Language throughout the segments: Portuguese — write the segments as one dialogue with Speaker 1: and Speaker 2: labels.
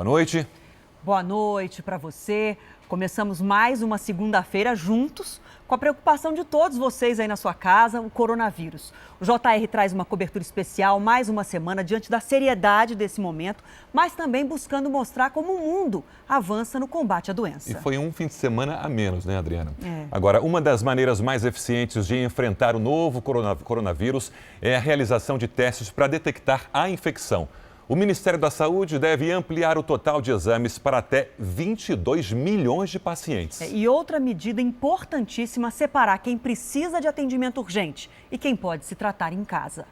Speaker 1: Boa noite.
Speaker 2: Boa noite para você. Começamos mais uma segunda-feira juntos, com a preocupação de todos vocês aí na sua casa, o coronavírus. O JR traz uma cobertura especial, mais uma semana, diante da seriedade desse momento, mas também buscando mostrar como o mundo avança no combate à doença.
Speaker 1: E foi um fim de semana a menos, né, Adriana? Agora, uma das maneiras mais eficientes de enfrentar o novo coronavírus é a realização de testes para detectar a infecção. O Ministério da Saúde deve ampliar o total de exames para até 22 milhões de pacientes.
Speaker 2: E outra medida importantíssima é separar quem precisa de atendimento urgente e quem pode se tratar em casa.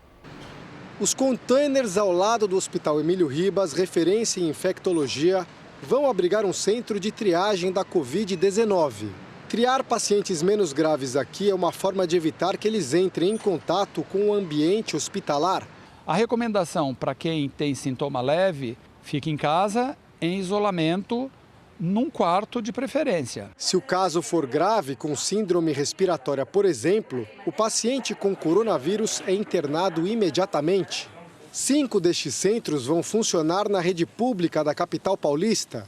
Speaker 3: Os containers ao lado do Hospital Emílio Ribas, referência em infectologia, vão abrigar um centro de triagem da Covid-19. Triar pacientes menos graves aqui é uma forma de evitar que eles entrem em contato com o ambiente hospitalar.
Speaker 4: A recomendação para quem tem sintoma leve, fique em casa, em isolamento, num quarto de preferência.
Speaker 3: Se o caso for grave, com síndrome respiratória, por exemplo, o paciente com coronavírus é internado imediatamente. 5 destes centros vão funcionar na rede pública da capital paulista.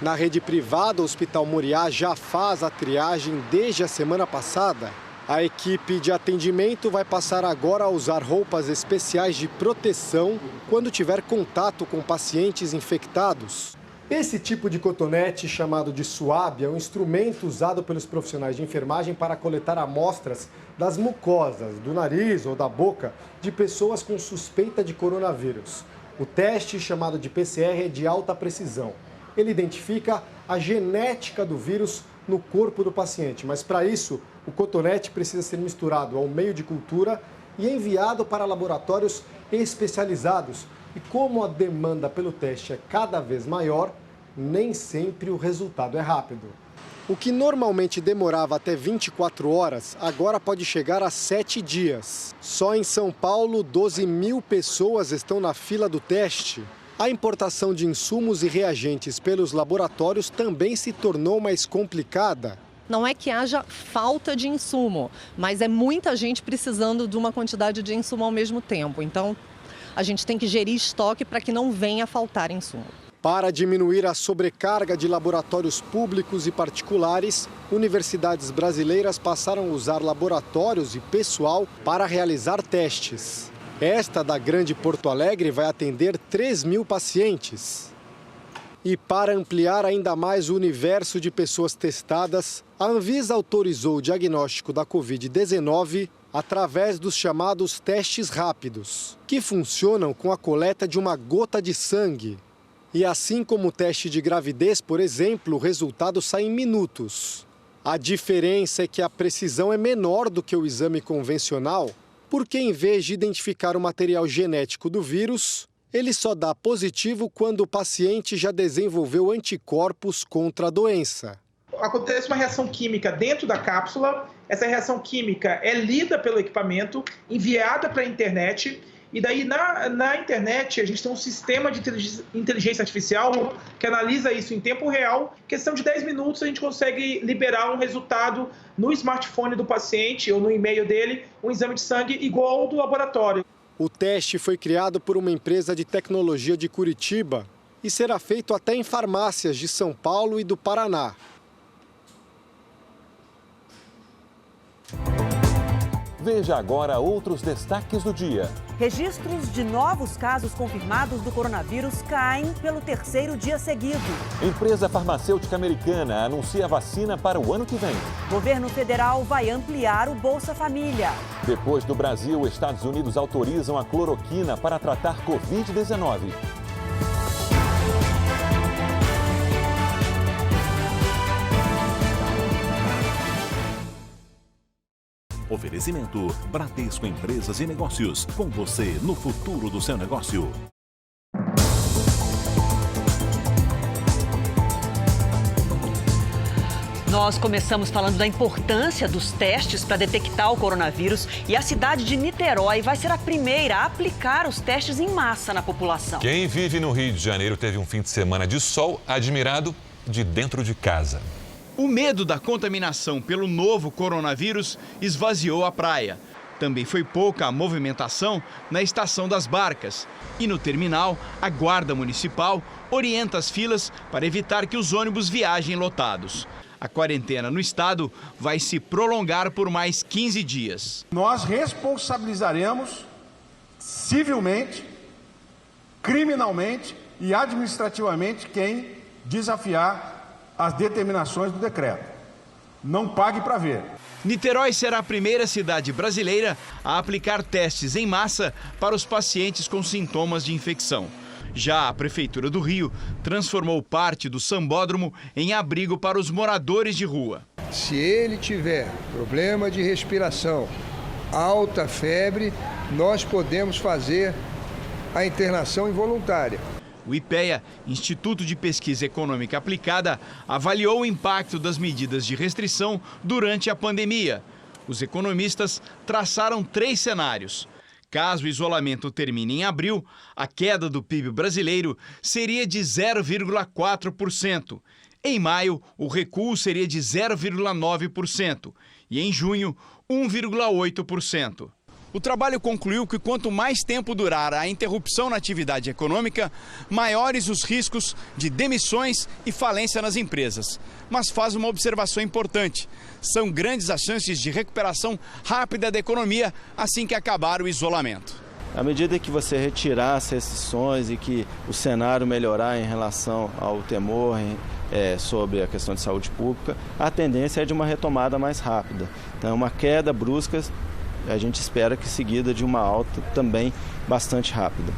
Speaker 3: Na rede privada, o Hospital Moriá já faz a triagem desde a semana passada. A equipe de atendimento vai passar agora a usar roupas especiais de proteção quando tiver contato com pacientes infectados. Esse tipo de cotonete, chamado de suave, é um instrumento usado pelos profissionais de enfermagem para coletar amostras das mucosas, do nariz ou da boca de pessoas com suspeita de coronavírus. O teste, chamado de PCR, é de alta precisão. Ele identifica a genética do vírus no corpo do paciente, mas para isso o cotonete precisa ser misturado ao meio de cultura e enviado para laboratórios especializados. E como a demanda pelo teste é cada vez maior, nem sempre o resultado é rápido. O que normalmente demorava até 24 horas, agora pode chegar a 7 dias. Só em São Paulo, 12 mil pessoas estão na fila do teste. A importação de insumos e reagentes pelos laboratórios também se tornou mais complicada.
Speaker 5: Não é que haja falta de insumo, mas é muita gente precisando de uma quantidade de insumo ao mesmo tempo. Então, a gente tem que gerir estoque para que não venha a faltar insumo.
Speaker 3: Para diminuir a sobrecarga de laboratórios públicos e particulares, universidades brasileiras passaram a usar laboratórios e pessoal para realizar testes. Esta da Grande Porto Alegre vai atender 3 mil pacientes. E para ampliar ainda mais o universo de pessoas testadas, a Anvisa autorizou o diagnóstico da Covid-19 através dos chamados testes rápidos, que funcionam com a coleta de uma gota de sangue. E assim como o teste de gravidez, por exemplo, o resultado sai em minutos. A diferença é que a precisão é menor do que o exame convencional, porque em vez de identificar o material genético do vírus, ele só dá positivo quando o paciente já desenvolveu anticorpos contra a doença.
Speaker 6: Acontece uma reação química dentro da cápsula, essa reação química é lida pelo equipamento, enviada para a internet, e daí na internet a gente tem um sistema de inteligência artificial que analisa isso em tempo real. Em questão de 10 minutos a gente consegue liberar um resultado no smartphone do paciente ou no e-mail dele, um exame de sangue igual ao do laboratório.
Speaker 3: O teste foi criado por uma empresa de tecnologia de Curitiba e será feito até em farmácias de São Paulo e do Paraná.
Speaker 1: Veja agora outros destaques do dia.
Speaker 2: Registros de novos casos confirmados do coronavírus caem pelo 3º dia seguido.
Speaker 1: Empresa farmacêutica americana anuncia vacina para o ano que vem.
Speaker 2: Governo federal vai ampliar o Bolsa Família.
Speaker 1: Depois do Brasil, Estados Unidos autorizam a cloroquina para tratar Covid-19.
Speaker 7: Oferecimento Bradesco Empresas e Negócios. Com você no futuro do seu negócio.
Speaker 2: Nós começamos falando da importância dos testes para detectar o coronavírus e a cidade de Niterói vai ser a primeira a aplicar os testes em massa na população.
Speaker 1: Quem vive no Rio de Janeiro teve um fim de semana de sol admirado de dentro de casa.
Speaker 8: O medo da contaminação pelo novo coronavírus esvaziou a praia. Também foi pouca a movimentação na estação das barcas. E no terminal, a Guarda Municipal orienta as filas para evitar que os ônibus viajem lotados. A quarentena no estado vai se prolongar por mais 15 dias.
Speaker 9: Nós responsabilizaremos civilmente, criminalmente e administrativamente quem desafiar as determinações do decreto. Não pague para ver.
Speaker 8: Niterói será a primeira cidade brasileira a aplicar testes em massa para os pacientes com sintomas de infecção. Já a Prefeitura do Rio transformou parte do sambódromo em abrigo para os moradores de rua.
Speaker 10: Se ele tiver problema de respiração, alta febre, nós podemos fazer a internação involuntária.
Speaker 8: O IPEA, Instituto de Pesquisa Econômica Aplicada, avaliou o impacto das medidas de restrição durante a pandemia. Os economistas traçaram 3 cenários. Caso o isolamento termine em abril, a queda do PIB brasileiro seria de 0,4%. Em maio, o recuo seria de 0,9% e em junho, 1,8%. O trabalho concluiu que quanto mais tempo durar a interrupção na atividade econômica, maiores os riscos de demissões e falência nas empresas. Mas faz uma observação importante: são grandes as chances de recuperação rápida da economia assim que acabar o isolamento.
Speaker 11: À medida que você retirar as restrições e que o cenário melhorar em relação ao temor sobre a questão de saúde pública, a tendência é de uma retomada mais rápida. Então, uma queda brusca, a gente espera que seguida de uma alta também bastante rápida.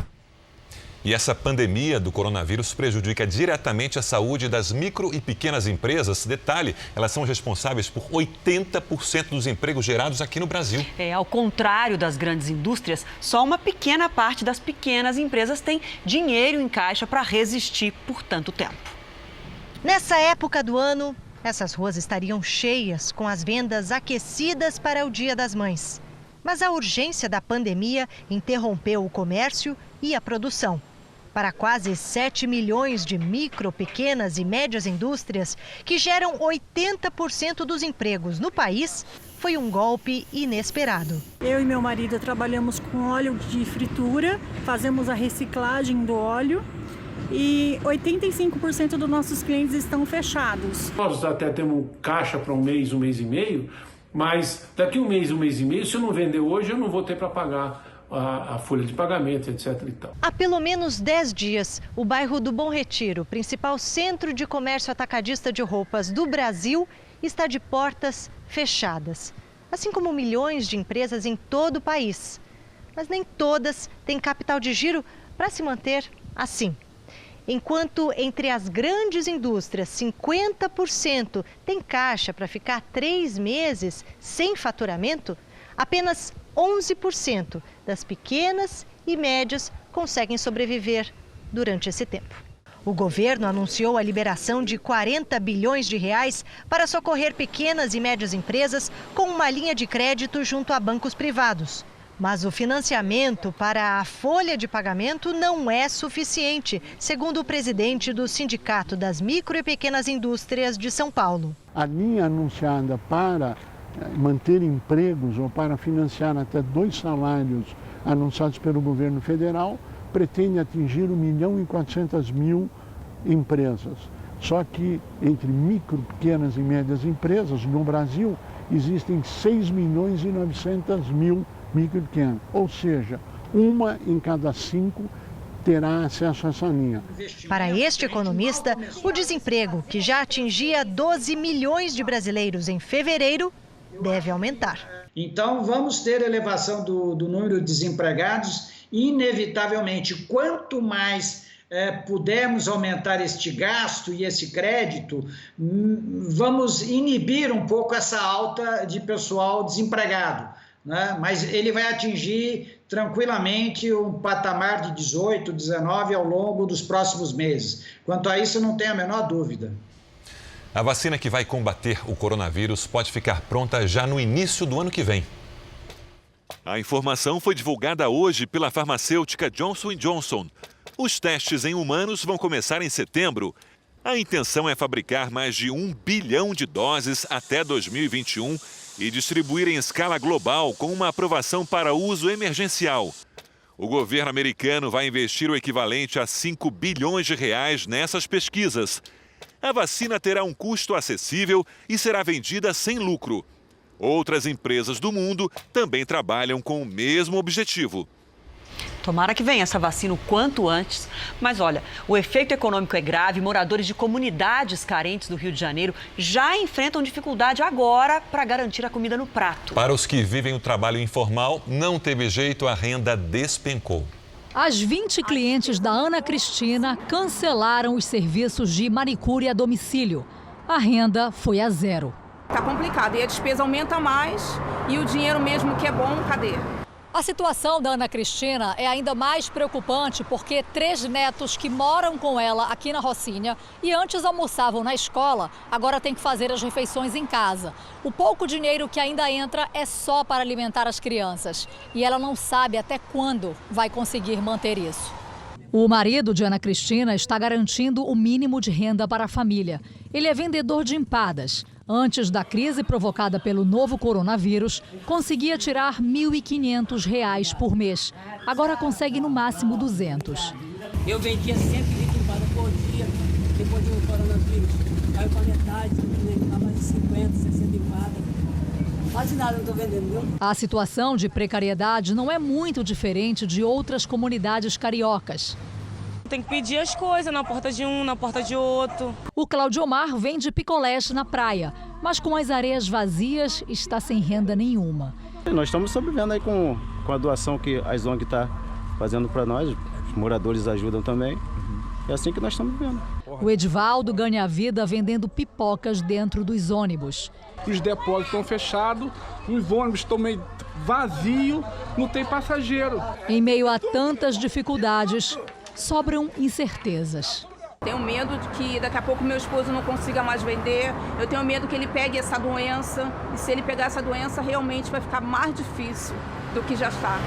Speaker 1: E essa pandemia do coronavírus prejudica diretamente a saúde das micro e pequenas empresas. Detalhe, elas são responsáveis por 80% dos empregos gerados aqui no Brasil.
Speaker 2: Ao contrário das grandes indústrias, só uma pequena parte das pequenas empresas tem dinheiro em caixa para resistir por tanto tempo.
Speaker 12: Nessa época do ano, essas ruas estariam cheias com as vendas aquecidas para o Dia das Mães. Mas a urgência da pandemia interrompeu o comércio e a produção. Para quase 7 milhões de micro, pequenas e médias indústrias, que geram 80% dos empregos no país, foi um golpe inesperado.
Speaker 13: Eu e meu marido trabalhamos com óleo de fritura, fazemos a reciclagem do óleo e 85% dos nossos clientes estão fechados.
Speaker 14: Nós até temos caixa para um mês e meio, mas daqui um mês e meio, se eu não vender hoje, eu não vou ter para pagar a folha de pagamento, etc. e tal.
Speaker 12: Há pelo menos 10 dias, o bairro do Bom Retiro, principal centro de comércio atacadista de roupas do Brasil, está de portas fechadas. Assim como milhões de empresas em todo o país. Mas nem todas têm capital de giro para se manter assim. Enquanto entre as grandes indústrias, 50% tem caixa para ficar 3 meses sem faturamento, apenas 11% das pequenas e médias conseguem sobreviver durante esse tempo. O governo anunciou a liberação de 40 bilhões de reais para socorrer pequenas e médias empresas com uma linha de crédito junto a bancos privados. Mas o financiamento para a folha de pagamento não é suficiente, segundo o presidente do Sindicato das Micro e Pequenas Indústrias de São Paulo.
Speaker 15: A linha anunciada para manter empregos ou para financiar até 2 salários anunciados pelo governo federal pretende atingir 1.400.000 empresas. Só que entre micro, pequenas e médias empresas no Brasil existem 6.900.000 micro e pequenas, ou seja, 1 em cada 5 terá acesso a essa linha.
Speaker 12: Para este economista, o desemprego, que já atingia 12 milhões de brasileiros em fevereiro, deve aumentar.
Speaker 16: Então, vamos ter elevação do número de desempregados. Inevitavelmente, quanto mais pudermos aumentar este gasto e esse crédito, vamos inibir um pouco essa alta de pessoal desempregado, né? Mas ele vai atingir tranquilamente um patamar de 18, 19 ao longo dos próximos meses. Quanto a isso, não tenho a menor dúvida.
Speaker 1: A vacina que vai combater o coronavírus pode ficar pronta já no início do ano que vem.
Speaker 7: A informação foi divulgada hoje pela farmacêutica Johnson & Johnson. Os testes em humanos vão começar em setembro. A intenção é fabricar mais de 1 bilhão de doses até 2021 e distribuir em escala global com uma aprovação para uso emergencial. O governo americano vai investir o equivalente a 5 bilhões de reais nessas pesquisas. A vacina terá um custo acessível e será vendida sem lucro. Outras empresas do mundo também trabalham com o mesmo objetivo.
Speaker 2: Tomara que venha essa vacina o quanto antes. Mas olha, o efeito econômico é grave. Moradores de comunidades carentes do Rio de Janeiro já enfrentam dificuldade agora para garantir a comida no prato.
Speaker 1: Para os que vivem o trabalho informal, não teve jeito, a renda despencou.
Speaker 17: As 20 clientes da Ana Cristina cancelaram os serviços de manicure a domicílio. A renda foi a zero.
Speaker 18: Tá complicado e a despesa aumenta mais e o dinheiro mesmo que é bom, cadê?
Speaker 17: A situação da Ana Cristina é ainda mais preocupante porque 3 netos que moram com ela aqui na Rocinha e antes almoçavam na escola, agora tem que fazer as refeições em casa. O pouco dinheiro que ainda entra é só para alimentar as crianças e ela não sabe até quando vai conseguir manter isso. O marido de Ana Cristina está garantindo o mínimo de renda para a família. Ele é vendedor de empadas. Antes da crise provocada pelo novo coronavírus, conseguia tirar R$ 1.500 por mês. Agora consegue no máximo 200.
Speaker 19: Eu vendia 120 empadas por dia, depois do coronavírus. Caiu para metade, estava de 50, 60 empadas. Quase nada não estou vendendo, viu?
Speaker 17: A situação de precariedade não é muito diferente de outras comunidades cariocas.
Speaker 20: Tem que pedir as coisas na porta de um, na porta de outro.
Speaker 17: O Claudiomar vende picolés na praia, mas com as areias vazias está sem renda nenhuma.
Speaker 11: Nós estamos sobrevivendo aí com a doação que a ONG está fazendo para nós, os moradores ajudam também. É assim que nós estamos vivendo.
Speaker 17: O Edivaldo ganha a vida vendendo pipocas dentro dos ônibus.
Speaker 9: Os depósitos estão fechados, os ônibus estão meio vazios, não tem passageiro.
Speaker 17: Em meio a tantas dificuldades, sobram incertezas.
Speaker 18: Tenho medo de que daqui a pouco meu esposo não consiga mais vender. Eu tenho medo que ele pegue essa doença. E se ele pegar essa doença, realmente vai ficar mais difícil do que já está.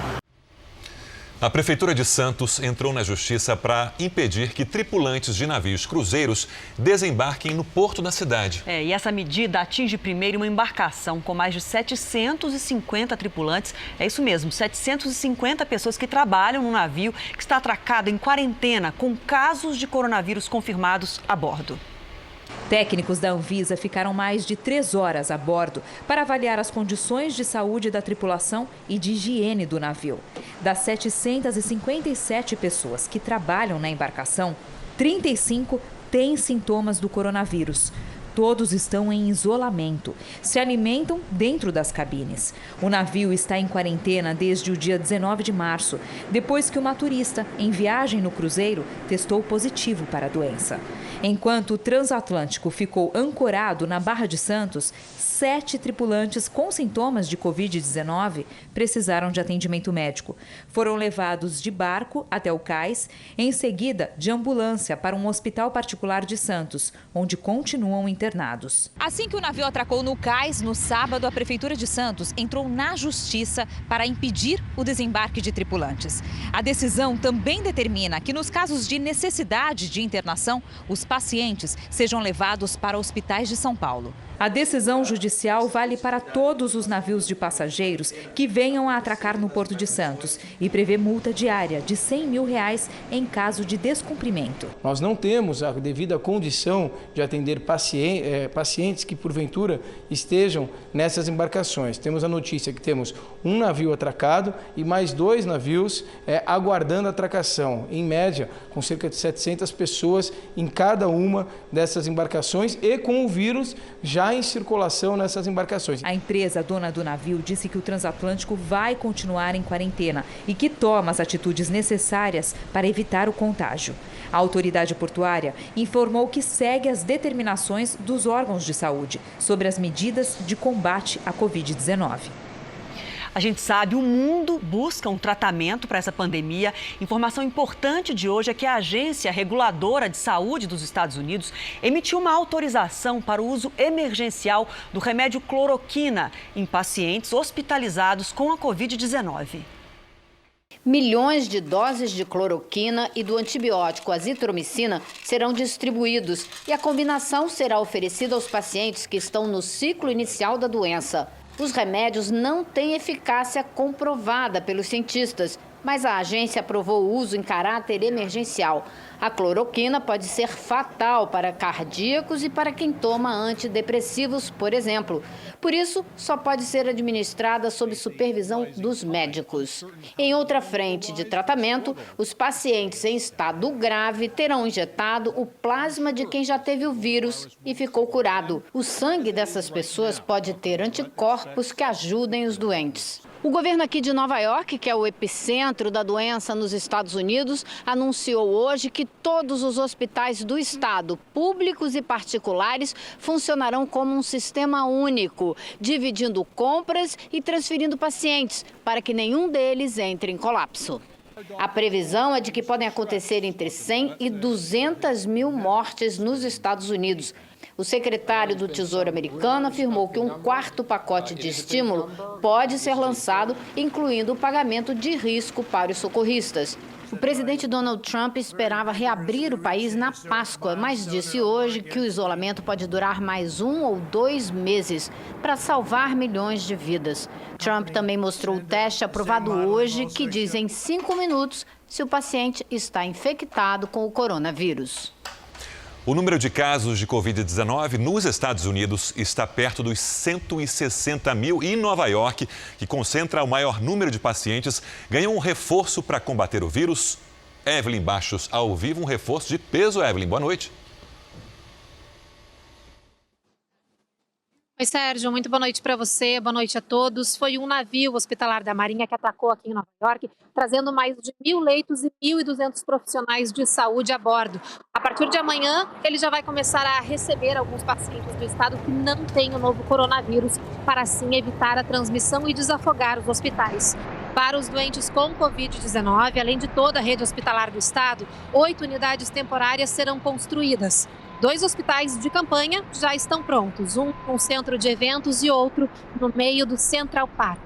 Speaker 1: A Prefeitura de Santos entrou na Justiça para impedir que tripulantes de navios cruzeiros desembarquem no porto da cidade.
Speaker 2: E essa medida atinge primeiro uma embarcação com mais de 750 tripulantes. É isso mesmo, 750 pessoas que trabalham no navio que está atracado em quarentena com casos de coronavírus confirmados a bordo.
Speaker 21: Técnicos da Anvisa ficaram mais de 3 horas a bordo para avaliar as condições de saúde da tripulação e de higiene do navio. Das 757 pessoas que trabalham na embarcação, 35 têm sintomas do coronavírus. Todos estão em isolamento, se alimentam dentro das cabines. O navio está em quarentena desde o dia 19 de março, depois que uma turista, em viagem no cruzeiro, testou positivo para a doença. Enquanto o transatlântico ficou ancorado na Barra de Santos, 7 tripulantes com sintomas de Covid-19 precisaram de atendimento médico. Foram levados de barco até o cais, em seguida de ambulância para um hospital particular de Santos, onde continuam internados. Assim que o navio atracou no cais, no sábado, a Prefeitura de Santos entrou na Justiça para impedir o desembarque de tripulantes. A decisão também determina que, nos casos de necessidade de internação, os pacientes sejam levados para hospitais de São Paulo. A decisão judicial vale para todos os navios de passageiros que venham a atracar no Porto de Santos e prevê multa diária de R$ 100 mil em caso de descumprimento.
Speaker 22: Nós não temos a devida condição de atender pacientes que, porventura, estejam nessas embarcações. Temos a notícia que temos um navio atracado e mais 2 navios aguardando atracação, em média, com cerca de 700 pessoas em cada uma dessas embarcações e com o vírus já em circulação nessas embarcações.
Speaker 21: A empresa dona do navio disse que o transatlântico vai continuar em quarentena e que toma as atitudes necessárias para evitar o contágio. A autoridade portuária informou que segue as determinações dos órgãos de saúde sobre as medidas de combate à Covid-19.
Speaker 2: A gente sabe, o mundo busca um tratamento para essa pandemia. Informação importante de hoje é que a Agência Reguladora de Saúde dos Estados Unidos emitiu uma autorização para o uso emergencial do remédio cloroquina em pacientes hospitalizados com a Covid-19.
Speaker 23: Milhões de doses de cloroquina e do antibiótico azitromicina serão distribuídos e a combinação será oferecida aos pacientes que estão no ciclo inicial da doença. Os remédios não têm eficácia comprovada pelos cientistas, mas a agência aprovou o uso em caráter emergencial. A cloroquina pode ser fatal para cardíacos e para quem toma antidepressivos, por exemplo. Por isso, só pode ser administrada sob supervisão dos médicos. Em outra frente de tratamento, os pacientes em estado grave terão injetado o plasma de quem já teve o vírus e ficou curado. O sangue dessas pessoas pode ter anticorpos que ajudem os doentes. O governo aqui de Nova York, que é o epicentro da doença nos Estados Unidos, anunciou hoje que todos os hospitais do estado, públicos e particulares, funcionarão como um sistema único, dividindo compras e transferindo pacientes, para que nenhum deles entre em colapso. A previsão é de que podem acontecer entre 100 e 200 mil mortes nos Estados Unidos. O secretário do Tesouro americano afirmou que um quarto pacote de estímulo pode ser lançado, incluindo o pagamento de risco para os socorristas. O presidente Donald Trump esperava reabrir o país na Páscoa, mas disse hoje que o isolamento pode durar mais 1 ou 2 meses para salvar milhões de vidas. Trump também mostrou o teste aprovado hoje, que diz em 5 minutos se o paciente está infectado com o coronavírus.
Speaker 1: O número de casos de Covid-19 nos Estados Unidos está perto dos 160 mil e Nova York, que concentra o maior número de pacientes, ganhou um reforço para combater o vírus. Evelyn Bastos, ao vivo, um reforço de peso. Evelyn, boa noite.
Speaker 4: Oi, Sérgio, muito boa noite para você, boa noite a todos. Foi um navio hospitalar da Marinha que atacou aqui em Nova York, trazendo mais de 1.000 leitos e 1.200 profissionais de saúde a bordo. A partir de amanhã, ele já vai começar a receber alguns pacientes do estado que não têm o novo coronavírus, para assim evitar a transmissão e desafogar os hospitais. Para os doentes com Covid-19, além de toda a rede hospitalar do estado, 8 unidades temporárias serão construídas. 2 hospitais de campanha já estão prontos, um com centro de eventos e outro no meio do Central Park.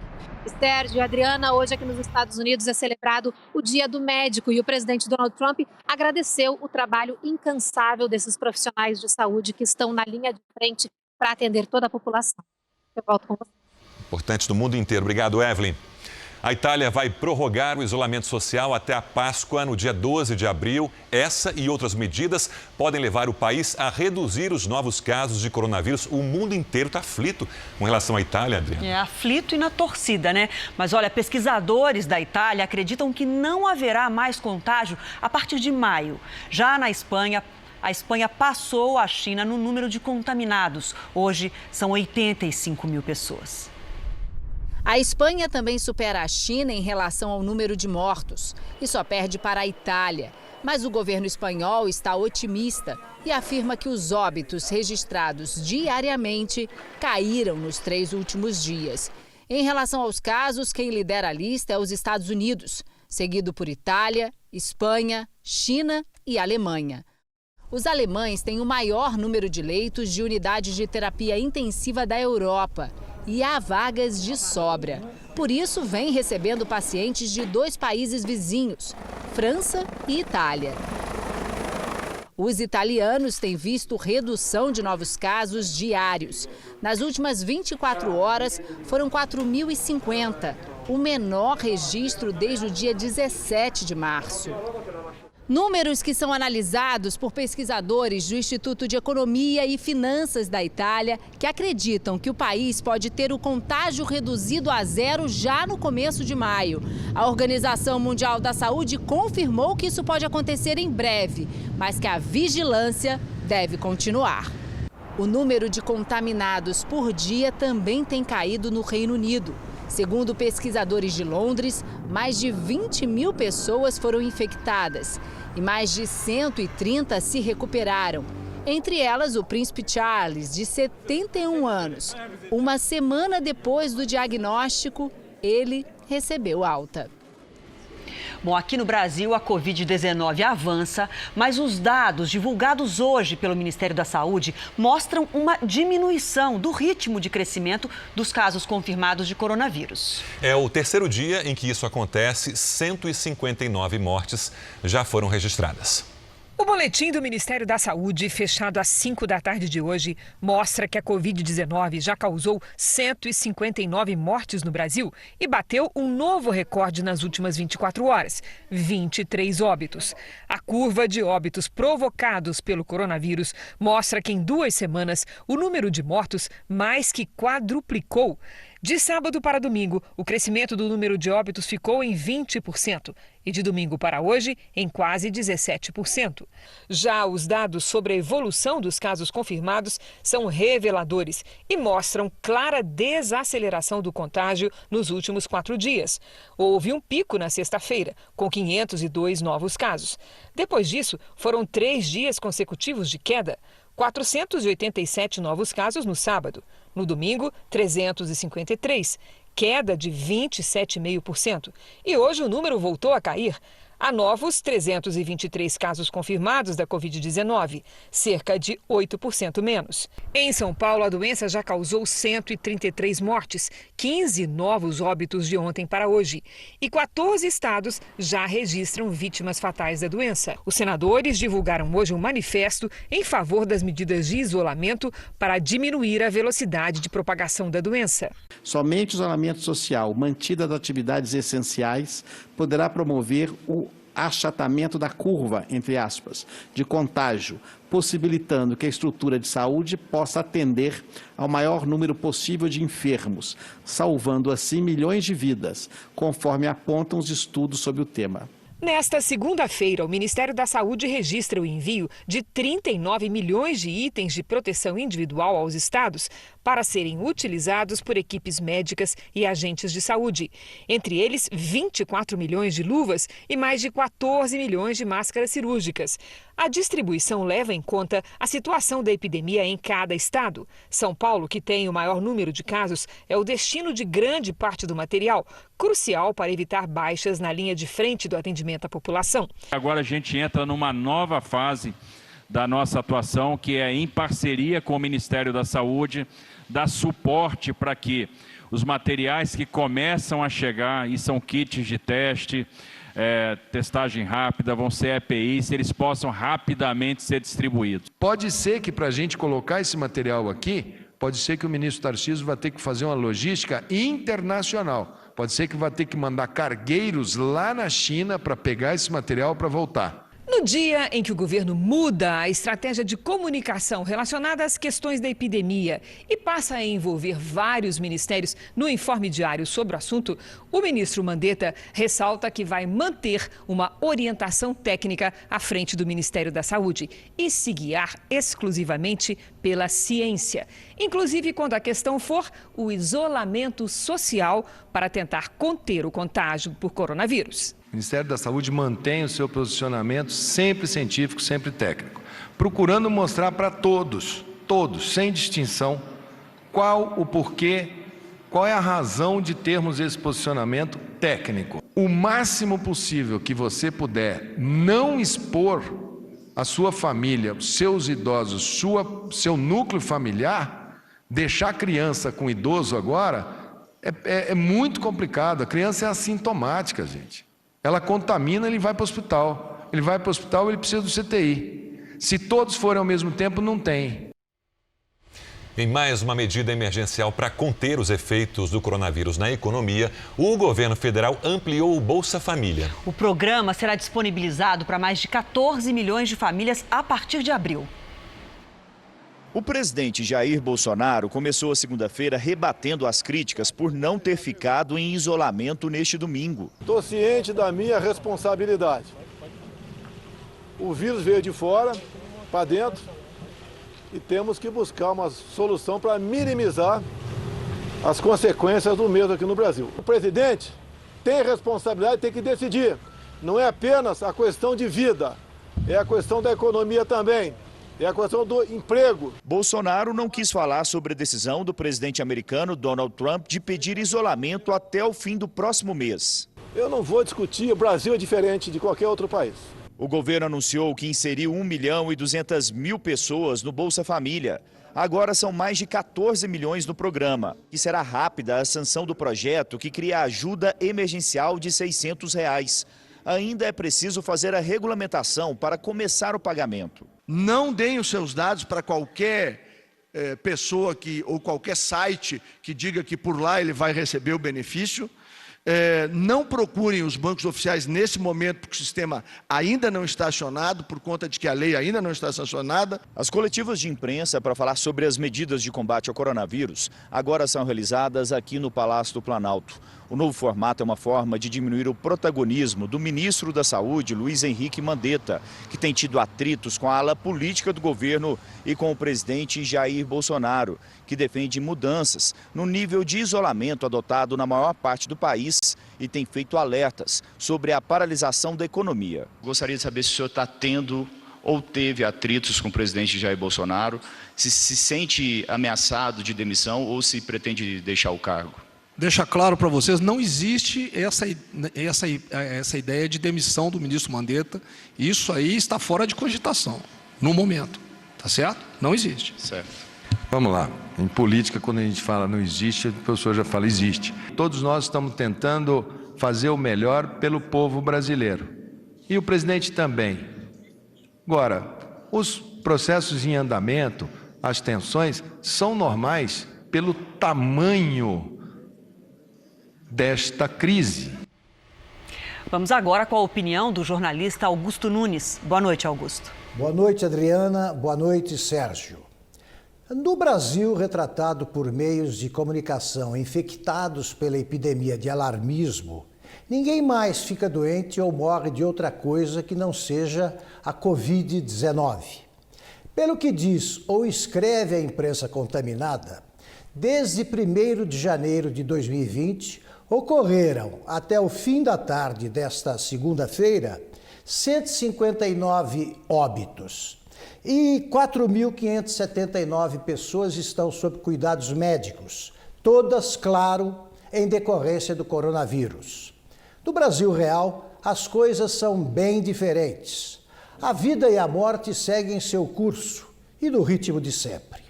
Speaker 4: Sérgio e Adriana, hoje aqui nos Estados Unidos é celebrado o Dia do Médico e o presidente Donald Trump agradeceu o trabalho incansável desses profissionais de saúde que estão na linha de frente para atender toda a população. Eu volto com você.
Speaker 1: Importante do mundo inteiro. Obrigado, Evelyn. A Itália vai prorrogar o isolamento social até a Páscoa, no dia 12 de abril. Essa e outras medidas podem levar o país a reduzir os novos casos de coronavírus. O mundo inteiro está aflito com relação à Itália, Adriana.
Speaker 2: É aflito e na torcida, né? Mas olha, pesquisadores da Itália acreditam que não haverá mais contágio a partir de maio. Já na Espanha, a Espanha passou a China no número de contaminados. Hoje são 85 mil pessoas.
Speaker 5: A Espanha também supera a China em relação ao número de mortos e só perde para a Itália. Mas o governo espanhol está otimista e afirma que os óbitos registrados diariamente caíram nos 3 últimos dias. Em relação aos casos, quem lidera a lista é os Estados Unidos, seguido por Itália, Espanha, China e Alemanha. Os alemães têm o maior número de leitos de unidades de terapia intensiva da Europa. E há vagas de sobra. Por isso, vem recebendo pacientes de 2 países vizinhos, França e Itália. Os italianos têm visto redução de novos casos diários. Nas últimas 24 horas, foram 4.050, o menor registro desde o dia 17 de março. Números que são analisados por pesquisadores do Instituto de Economia e Finanças da Itália, que acreditam que o país pode ter o contágio reduzido a 0 já no começo de maio. A Organização Mundial da Saúde confirmou que isso pode acontecer em breve, mas que a vigilância deve continuar. O número de contaminados por dia também tem caído no Reino Unido. Segundo pesquisadores de Londres, mais de 20 mil pessoas foram infectadas e mais de 130 se recuperaram. Entre elas, o príncipe Charles, de 71 anos. Uma semana depois do diagnóstico, ele recebeu alta.
Speaker 2: Bom, aqui no Brasil a Covid-19 avança, mas os dados divulgados hoje pelo Ministério da Saúde mostram uma diminuição do ritmo de crescimento dos casos confirmados de coronavírus.
Speaker 1: É o terceiro dia em que isso acontece, 159 mortes já foram registradas.
Speaker 3: O boletim do Ministério da Saúde, fechado às 5 da tarde de hoje, mostra que a Covid-19 já causou 159 mortes no Brasil e bateu um novo recorde nas últimas 24 horas, 23 óbitos. A curva de óbitos provocados pelo coronavírus mostra que em 2 semanas o número de mortos mais que quadruplicou. De sábado para domingo, o crescimento do número de óbitos ficou em 20% e de domingo para hoje em quase 17%. Já os dados sobre a evolução dos casos confirmados são reveladores e mostram clara desaceleração do contágio nos últimos 4 dias. Houve um pico na sexta-feira, com 502 novos casos. Depois disso, foram 3 dias consecutivos de queda. 487 novos casos no sábado. No domingo, 353, queda de 27,5%. E hoje o número voltou a cair. Há novos 323 casos confirmados da Covid-19, cerca de 8% menos. Em São Paulo, a doença já causou 133 mortes, 15 novos óbitos de ontem para hoje. E 14 estados já registram vítimas fatais da doença. Os senadores divulgaram hoje um manifesto em favor das medidas de isolamento para diminuir a velocidade de propagação da doença.
Speaker 6: Somente o isolamento social, mantida das atividades essenciais, poderá promover o achatamento da curva, entre aspas, de contágio, possibilitando que a estrutura de saúde possa atender ao maior número possível de enfermos, salvando assim milhões de vidas, conforme apontam os estudos sobre o tema.
Speaker 3: Nesta segunda-feira, o Ministério da Saúde registra o envio de 39 milhões de itens de proteção individual aos estados para serem utilizados por equipes médicas e agentes de saúde. Entre eles, 24 milhões de luvas e mais de 14 milhões de máscaras cirúrgicas. A distribuição leva em conta a situação da epidemia em cada estado. São Paulo, que tem o maior número de casos, é o destino de grande parte do material, crucial para evitar baixas na linha de frente do atendimento à população.
Speaker 10: Agora a gente entra numa nova fase da nossa atuação, que é em parceria com o Ministério da Saúde, dar suporte para que os materiais que começam a chegar, e são kits de teste, testagem rápida, vão ser EPIs, eles possam rapidamente ser distribuídos.
Speaker 24: Pode ser que para a gente colocar esse material aqui, pode ser que o ministro Tarcísio vai ter que fazer uma logística internacional. Pode ser que vai ter que mandar cargueiros lá na China para pegar esse material para voltar.
Speaker 3: No dia em que o governo muda a estratégia de comunicação relacionada às questões da epidemia e passa a envolver vários ministérios no informe diário sobre o assunto, o ministro Mandetta ressalta que vai manter uma orientação técnica à frente do Ministério da Saúde e se guiar exclusivamente pela ciência, inclusive quando a questão for o isolamento social para tentar conter o contágio por coronavírus.
Speaker 24: O Ministério da Saúde mantém o seu posicionamento sempre científico, sempre técnico, procurando mostrar para todos, sem distinção, qual o porquê, qual é a razão de termos esse posicionamento técnico. O máximo possível que você puder não expor a sua família, os seus idosos, seu núcleo familiar, deixar a criança com idoso agora, é muito complicado. A criança é assintomática, gente. Ela contamina, ele vai para o hospital. Ele vai para o hospital, ele precisa do CTI. Se todos forem ao mesmo tempo, não tem.
Speaker 1: Em mais uma medida emergencial para conter os efeitos do coronavírus na economia, o governo federal ampliou o Bolsa Família.
Speaker 2: O programa será disponibilizado para mais de 14 milhões de famílias a partir de abril.
Speaker 25: O presidente Jair Bolsonaro começou a segunda-feira rebatendo as críticas por não ter ficado em isolamento neste domingo.
Speaker 26: Estou ciente da minha responsabilidade. O vírus veio de fora para dentro e temos que buscar uma solução para minimizar as consequências do mesmo aqui no Brasil. O presidente tem responsabilidade, tem que decidir. Não é apenas a questão de vida, é a questão da economia também. É a questão do emprego.
Speaker 25: Bolsonaro não quis falar sobre a decisão do presidente americano Donald Trump de pedir isolamento até o fim do próximo mês.
Speaker 26: Eu não vou discutir, o Brasil é diferente de qualquer outro país.
Speaker 25: O governo anunciou que inseriu 1.200.000 pessoas no Bolsa Família. Agora são mais de 14 milhões no programa. E será rápida a sanção do projeto que cria a ajuda emergencial de R$ 600. ainda é preciso fazer a regulamentação para começar o pagamento.
Speaker 24: Não deem os seus dados para qualquer pessoa ou qualquer site que diga que por lá ele vai receber o benefício. Não procurem os bancos oficiais nesse momento, porque o sistema ainda não está acionado, por conta de que a lei ainda não está sancionada.
Speaker 25: As coletivas de imprensa para falar sobre as medidas de combate ao coronavírus agora são realizadas aqui no Palácio do Planalto. O novo formato é uma forma de diminuir o protagonismo do ministro da Saúde, Luiz Henrique Mandetta, que tem tido atritos com a ala política do governo e com o presidente Jair Bolsonaro, que defende mudanças no nível de isolamento adotado na maior parte do país e tem feito alertas sobre a paralisação da economia.
Speaker 8: Gostaria de saber se o senhor está tendo ou teve atritos com o presidente Jair Bolsonaro, se sente ameaçado de demissão ou se pretende deixar o cargo.
Speaker 12: Deixa claro para vocês, não existe essa ideia de demissão do ministro Mandetta. Isso aí está fora de cogitação, no momento. Tá certo? Não existe.
Speaker 8: Certo.
Speaker 24: Vamos lá. Em política, quando a gente fala não existe, a pessoa já fala existe. Todos nós estamos tentando fazer o melhor pelo povo brasileiro. E o presidente também. Agora, os processos em andamento, as tensões, são normais pelo tamanho desta crise.
Speaker 2: Vamos agora com a opinião do jornalista Augusto Nunes. Boa noite, Augusto.
Speaker 13: Boa noite, Adriana. Boa noite, Sérgio. No Brasil, retratado por meios de comunicação infectados pela epidemia de alarmismo, ninguém mais fica doente ou morre de outra coisa que não seja a Covid-19. Pelo que diz ou escreve a imprensa contaminada, desde 1º de janeiro de 2020, ocorreram, até o fim da tarde desta segunda-feira, 159 óbitos. E 4.579 pessoas estão sob cuidados médicos, todas, claro, em decorrência do coronavírus. No Brasil real, as coisas são bem diferentes. A vida e a morte seguem seu curso e no ritmo de sempre.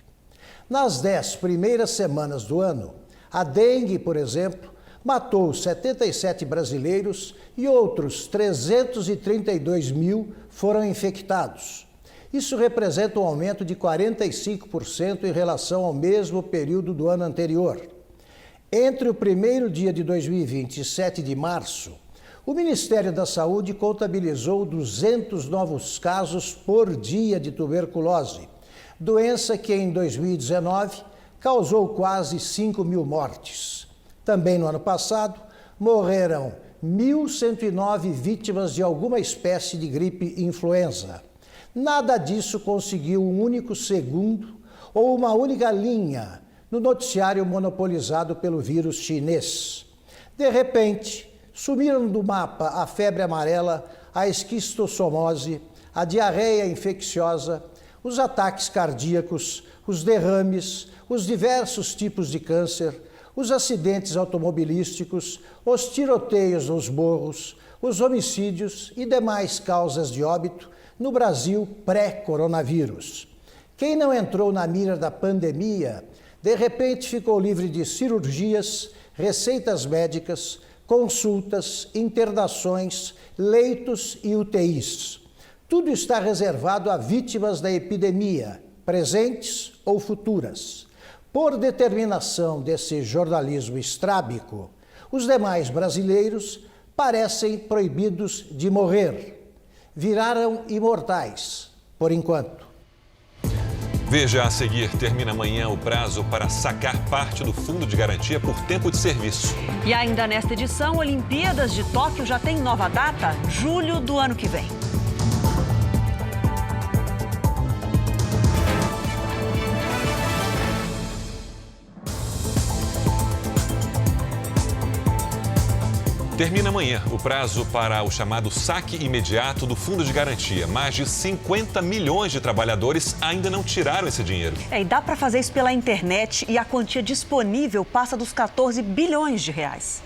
Speaker 13: Nas 10 primeiras semanas do ano, a dengue, por exemplo, matou 77 brasileiros e outros 332 mil foram infectados. Isso representa um aumento de 45% em relação ao mesmo período do ano anterior. Entre o 1º dia de 2020 e 7 de março, o Ministério da Saúde contabilizou 200 novos casos por dia de tuberculose, doença que em 2019 causou quase 5 mil mortes. Também no ano passado, morreram 1.109 vítimas de alguma espécie de gripe influenza. Nada disso conseguiu um único segundo ou uma única linha no noticiário monopolizado pelo vírus chinês. De repente, sumiram do mapa a febre amarela, a esquistossomose, a diarreia infecciosa, os ataques cardíacos, os derrames, os diversos tipos de câncer, os acidentes automobilísticos, os tiroteios nos morros, os homicídios e demais causas de óbito no Brasil pré-coronavírus. Quem não entrou na mira da pandemia, de repente ficou livre de cirurgias, receitas médicas, consultas, internações, leitos e UTIs. Tudo está reservado a vítimas da epidemia, presentes ou futuras. Por determinação desse jornalismo estrábico, os demais brasileiros parecem proibidos de morrer. Viraram imortais, por enquanto.
Speaker 1: Veja a seguir, termina amanhã o prazo para sacar parte do fundo de garantia por tempo de serviço.
Speaker 2: E ainda nesta edição, Olimpíadas de Tóquio já tem nova data, julho do ano que vem.
Speaker 1: Termina amanhã o prazo para o chamado saque imediato do Fundo de Garantia. Mais de 50 milhões de trabalhadores ainda não tiraram esse dinheiro.
Speaker 2: E dá para fazer isso pela internet e a quantia disponível passa dos 14 bilhões de reais.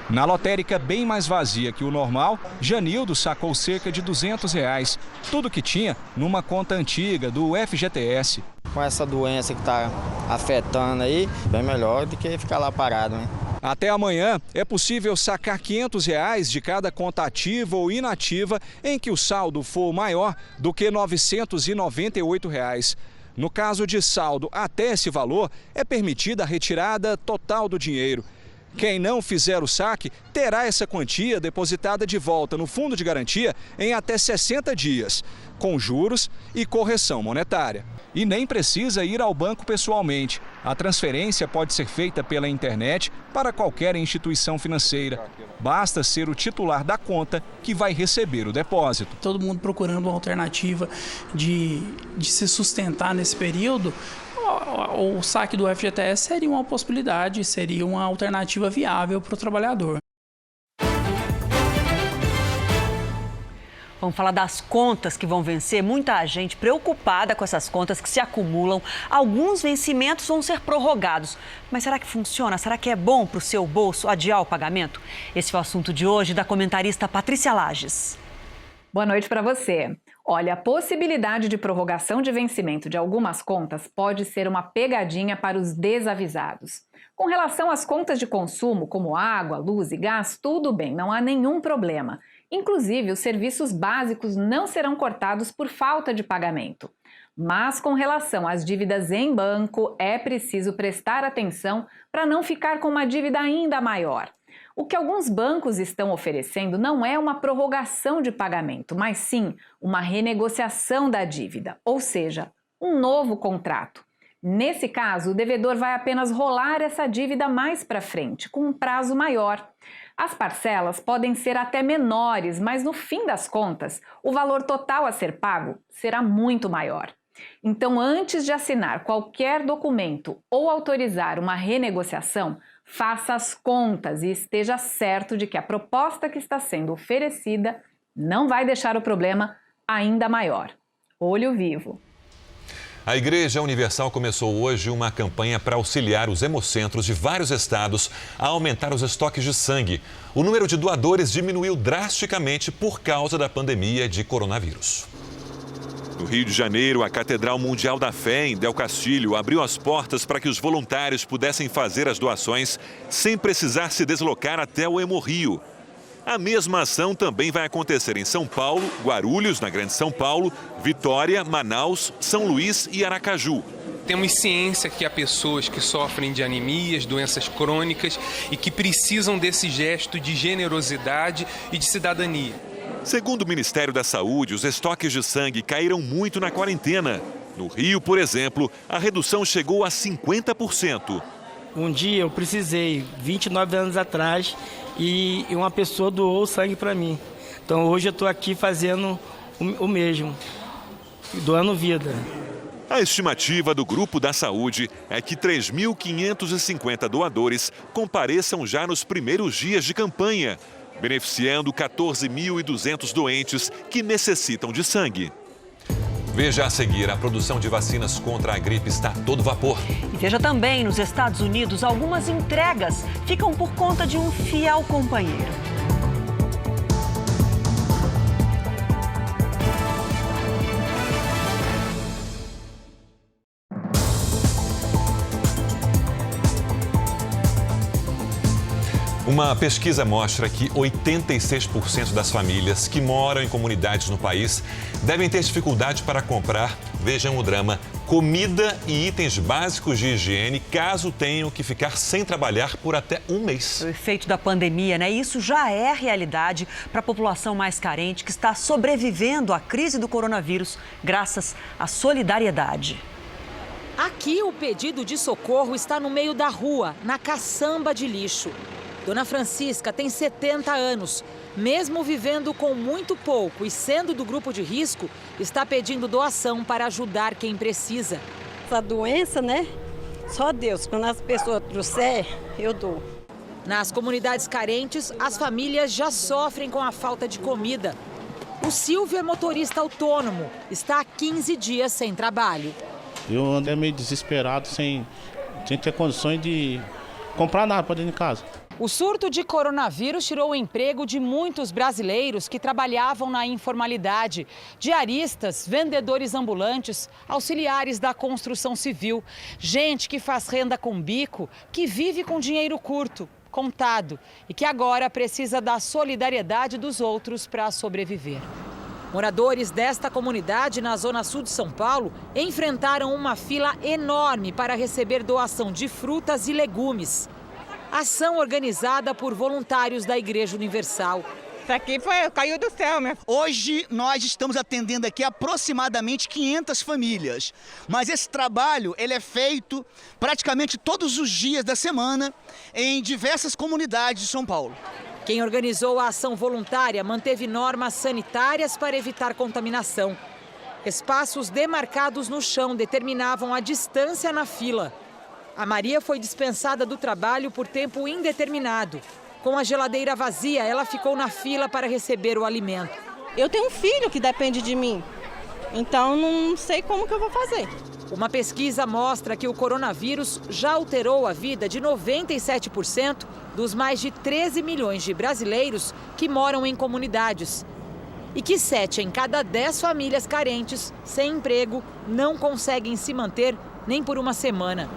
Speaker 14: Na lotérica bem mais vazia que o normal, Janildo sacou cerca de R$200, tudo que tinha numa conta antiga do FGTS.
Speaker 15: Com essa doença que está afetando aí, bem melhor do que ficar lá parado, né?
Speaker 14: Até amanhã, é possível sacar R$ 500 de cada conta ativa ou inativa em que o saldo for maior do que R$ 998. No caso de saldo até esse valor, é permitida a retirada total do dinheiro. Quem não fizer o saque terá essa quantia depositada de volta no fundo de garantia em até 60 dias, com juros e correção monetária. E nem precisa ir ao banco pessoalmente. A transferência pode ser feita pela internet para qualquer instituição financeira. Basta ser o titular da conta que vai receber o depósito.
Speaker 7: Todo mundo procurando uma alternativa de se sustentar nesse período. O saque do FGTS seria uma possibilidade, seria uma alternativa viável para o trabalhador.
Speaker 2: Vamos falar das contas que vão vencer. Muita gente preocupada com essas contas que se acumulam. Alguns vencimentos vão ser prorrogados. Mas será que funciona? Será que é bom para o seu bolso adiar o pagamento? Esse é o assunto de hoje da comentarista Patrícia Lages.
Speaker 11: Boa noite para você. Olha, a possibilidade de prorrogação de vencimento de algumas contas pode ser uma pegadinha para os desavisados. Com relação às contas de consumo, como água, luz e gás, tudo bem, não há nenhum problema. Inclusive, os serviços básicos não serão cortados por falta de pagamento. Mas com relação às dívidas em banco, é preciso prestar atenção para não ficar com uma dívida ainda maior. O que alguns bancos estão oferecendo não é uma prorrogação de pagamento, mas sim uma renegociação da dívida, ou seja, um novo contrato. Nesse caso, o devedor vai apenas rolar essa dívida mais para frente, com um prazo maior. As parcelas podem ser até menores, mas no fim das contas, o valor total a ser pago será muito maior. Então, antes de assinar qualquer documento ou autorizar uma renegociação, faça as contas e esteja certo de que a proposta que está sendo oferecida não vai deixar o problema ainda maior. Olho vivo.
Speaker 1: A Igreja Universal começou hoje uma campanha para auxiliar os hemocentros de vários estados a aumentar os estoques de sangue. O número de doadores diminuiu drasticamente por causa da pandemia de coronavírus. No Rio de Janeiro, a Catedral Mundial da Fé, em Del Castilho, abriu as portas para que os voluntários pudessem fazer as doações sem precisar se deslocar até o Hemorrio. A mesma ação também vai acontecer em São Paulo, Guarulhos, na Grande São Paulo, Vitória, Manaus, São Luís e Aracaju.
Speaker 15: Temos ciência que há pessoas que sofrem de anemias, doenças crônicas e que precisam desse gesto de generosidade e de cidadania.
Speaker 1: Segundo o Ministério da Saúde, os estoques de sangue caíram muito na quarentena. No Rio, por exemplo, a redução chegou a 50%.
Speaker 16: Um dia eu precisei, 29 anos atrás, e uma pessoa doou sangue para mim. Então hoje eu estou aqui fazendo o mesmo, doando vida.
Speaker 1: A estimativa do Grupo da Saúde é que 3.550 doadores compareçam já nos primeiros dias de campanha, beneficiando 14.200 doentes que necessitam de sangue. Veja a seguir, a produção de vacinas contra a gripe está a todo vapor.
Speaker 2: E veja também, nos Estados Unidos, algumas entregas ficam por conta de um fiel companheiro.
Speaker 1: Uma pesquisa mostra que 86% das famílias que moram em comunidades no país devem ter dificuldade para comprar, vejam o drama, comida e itens básicos de higiene, caso tenham que ficar sem trabalhar por até um mês.
Speaker 2: O efeito da pandemia, né? Isso já é realidade para a população mais carente que está sobrevivendo à crise do coronavírus graças à solidariedade.
Speaker 19: Aqui o pedido de socorro está no meio da rua, na caçamba de lixo. Dona Francisca tem 70 anos. Mesmo vivendo com muito pouco e sendo do grupo de risco, está pedindo doação para ajudar quem precisa.
Speaker 20: Essa doença, né? Só Deus, quando as pessoas trouxer, eu dou.
Speaker 19: Nas comunidades carentes, as famílias já sofrem com a falta de comida. O Silvio é motorista autônomo, está há 15 dias sem trabalho.
Speaker 27: Eu andei meio desesperado, sem ter condições de comprar nada para dentro de casa.
Speaker 19: O surto de coronavírus tirou o emprego de muitos brasileiros que trabalhavam na informalidade. Diaristas, vendedores ambulantes, auxiliares da construção civil. Gente que faz renda com bico, que vive com dinheiro curto. contado e que agora precisa da solidariedade dos outros para sobreviver. Moradores desta comunidade na zona sul de São Paulo enfrentaram uma fila enorme para receber doação de frutas e legumes. Ação organizada por voluntários da Igreja Universal.
Speaker 4: Isso aqui caiu do céu, né? Hoje nós estamos atendendo aqui aproximadamente 500 famílias. Mas esse trabalho ele é feito praticamente todos os dias da semana em diversas comunidades de São Paulo.
Speaker 19: Quem organizou a ação voluntária manteve normas sanitárias para evitar contaminação. Espaços demarcados no chão determinavam a distância na fila. A Maria foi dispensada do trabalho por tempo indeterminado. Com a geladeira vazia, ela ficou na fila para receber o alimento.
Speaker 20: Eu tenho um filho que depende de mim, então não sei como que eu vou fazer.
Speaker 19: Uma pesquisa mostra que o coronavírus já alterou a vida de 97% dos mais de 13 milhões de brasileiros que moram em comunidades. E que 7 em cada 10 famílias carentes, sem emprego, não conseguem se manter nem por uma semana.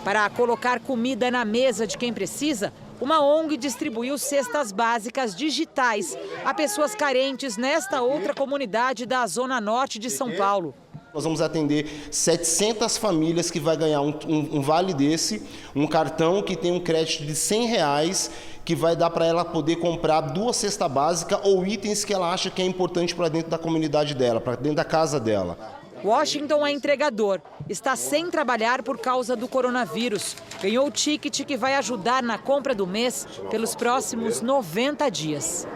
Speaker 19: Para colocar comida na mesa de quem precisa, uma ONG distribuiu cestas básicas digitais a pessoas carentes nesta outra comunidade da Zona Norte de São Paulo.
Speaker 9: Nós vamos atender 700 famílias que vai ganhar um vale desse, um cartão que tem um crédito de R$100, que vai dar para ela poder comprar 2 cestas básicas ou itens que ela acha que é importante para dentro da comunidade dela, para dentro da casa dela.
Speaker 19: Washington é entregador, está sem trabalhar por causa do coronavírus. Ganhou o ticket que vai ajudar na compra do mês pelos próximos 90 dias.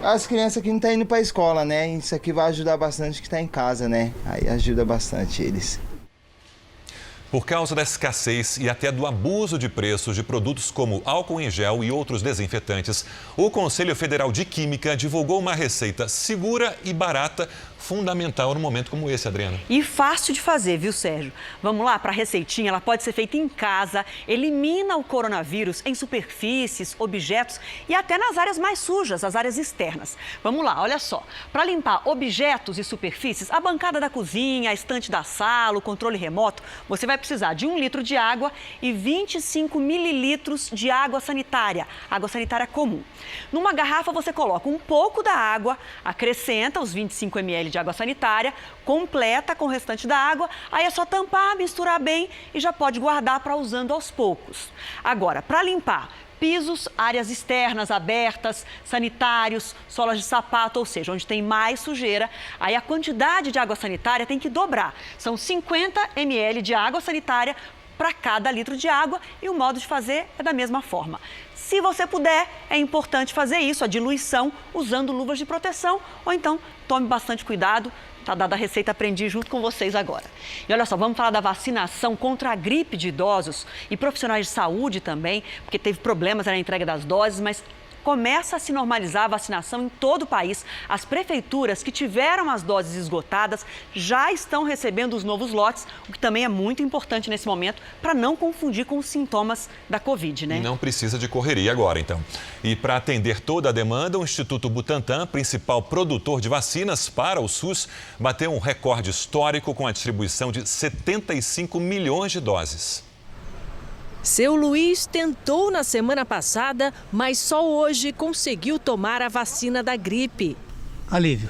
Speaker 17: As crianças que não estão indo para a escola, né? Isso aqui vai ajudar bastante que está em casa, né? Aí ajuda bastante eles.
Speaker 1: Por causa da escassez e até do abuso de preços de produtos como álcool em gel e outros desinfetantes, o Conselho Federal de Química divulgou uma receita segura e barata, fundamental num momento como esse, Adriana.
Speaker 2: E fácil de fazer, viu, Sérgio? Vamos lá para a receitinha, ela pode ser feita em casa, elimina o coronavírus em superfícies, objetos e até nas áreas mais sujas, as áreas externas. Vamos lá, olha só. Para limpar objetos e superfícies, a bancada da cozinha, a estante da sala, o controle remoto, você vai precisar de 1 litro de água e 25 mililitros de água sanitária comum. Numa garrafa você coloca um pouco da água, acrescenta os 25 ml de água sanitária, completa com o restante da água, aí é só tampar, misturar bem e já pode guardar para usando aos poucos. Agora, para limpar pisos, áreas externas abertas, sanitários, solas de sapato, ou seja, onde tem mais sujeira, aí a quantidade de água sanitária tem que dobrar. São 50 ml de água sanitária para cada litro de água e o modo de fazer é da mesma forma. Se você puder, é importante fazer isso, a diluição, usando luvas de proteção ou então tome bastante cuidado. Tá dada a receita, aprendi junto com vocês agora. E olha só, vamos falar da vacinação contra a gripe de idosos e profissionais de saúde também, porque teve problemas na entrega das doses, mas começa a se normalizar a vacinação em todo o país. As prefeituras que tiveram as doses esgotadas já estão recebendo os novos lotes, o que também é muito importante nesse momento para não confundir com os sintomas da Covid, né?
Speaker 1: E não precisa de correria agora, então. E para atender toda a demanda, o Instituto Butantan, principal produtor de vacinas para o SUS, bateu um recorde histórico com a distribuição de 75 milhões de doses.
Speaker 18: Seu Luiz tentou na semana passada, mas só hoje conseguiu tomar a vacina da gripe.
Speaker 21: Alívio.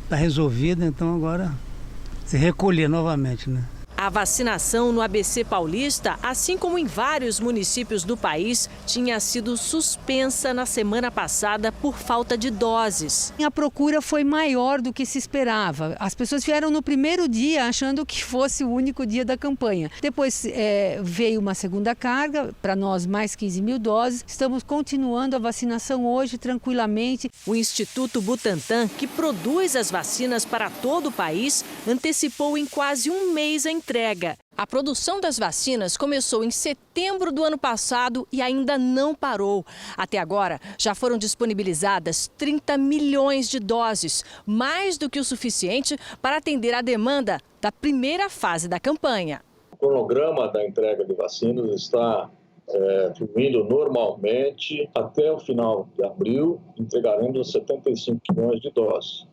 Speaker 21: Está resolvido, então agora se recolher novamente, né?
Speaker 18: A vacinação no ABC Paulista, assim como em vários municípios do país, tinha sido suspensa na semana passada por falta de doses.
Speaker 22: A procura foi maior do que se esperava. As pessoas vieram no primeiro dia achando que fosse o único dia da campanha. Depois veio uma segunda carga, para nós mais 15 mil doses. Estamos continuando a vacinação hoje tranquilamente.
Speaker 18: O Instituto Butantan, que produz as vacinas para todo o país, antecipou em quase um mês a entrega. A produção das vacinas começou em setembro do ano passado e ainda não parou. Até agora, já foram disponibilizadas 30 milhões de doses, mais do que o suficiente para atender a demanda da primeira fase da campanha.
Speaker 23: O cronograma da entrega de vacinas está fluindo normalmente. Até o final de abril, entregaremos 75 milhões de doses.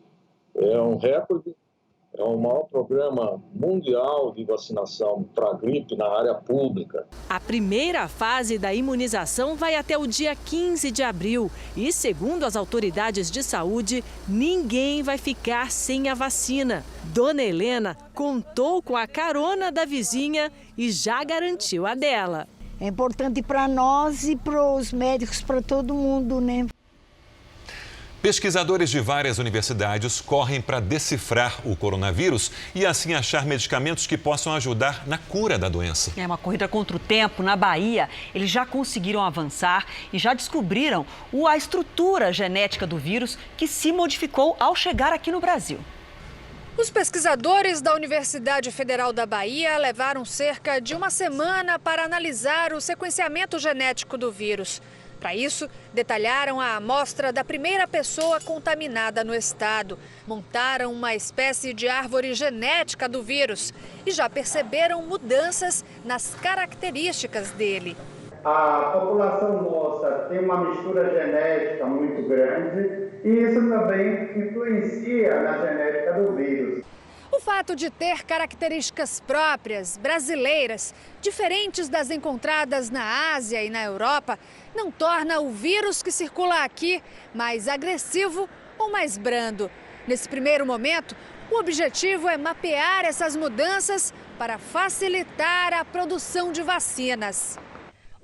Speaker 23: É um recorde. É o maior programa mundial de vacinação para a gripe na área pública.
Speaker 18: A primeira fase da imunização vai até o dia 15 de abril e, segundo as autoridades de saúde, ninguém vai ficar sem a vacina. Dona Helena contou com a carona da vizinha e já garantiu a dela.
Speaker 3: É importante para nós e para os médicos, para todo mundo, né?
Speaker 1: Pesquisadores de várias universidades correm para decifrar o coronavírus e assim achar medicamentos que possam ajudar na cura da doença.
Speaker 2: É uma corrida contra o tempo. Na Bahia, eles já conseguiram avançar e já descobriram a estrutura genética do vírus que se modificou ao chegar aqui no Brasil.
Speaker 5: Os pesquisadores da Universidade Federal da Bahia levaram cerca de uma semana para analisar o sequenciamento genético do vírus. Para isso, detalharam a amostra da primeira pessoa contaminada no estado. Montaram uma espécie de árvore genética do vírus e já perceberam mudanças nas características dele.
Speaker 6: A população nossa tem uma mistura genética muito grande e isso também influencia na genética do vírus.
Speaker 5: O fato de ter características próprias, brasileiras, diferentes das encontradas na Ásia e na Europa, não torna o vírus que circula aqui mais agressivo ou mais brando. Nesse primeiro momento, o objetivo é mapear essas mudanças para facilitar a produção de vacinas.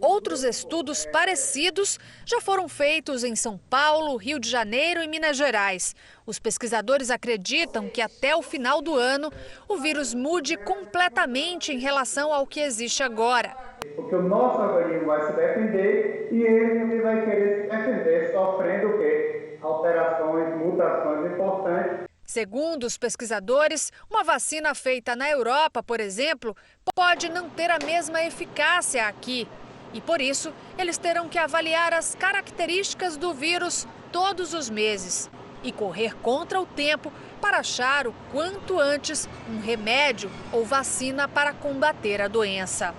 Speaker 5: Outros estudos parecidos já foram feitos em São Paulo, Rio de Janeiro e Minas Gerais. Os pesquisadores acreditam que até o final do ano o vírus mude completamente em relação ao que existe agora.
Speaker 6: Porque o nosso organismo vai se defender e ele vai querer se defender sofrendo o quê? Alterações, mutações importantes.
Speaker 5: Segundo os pesquisadores, uma vacina feita na Europa, por exemplo, pode não ter a mesma eficácia aqui. E por isso, eles terão que avaliar as características do vírus todos os meses e correr contra o tempo para achar o quanto antes um remédio ou vacina para combater a doença.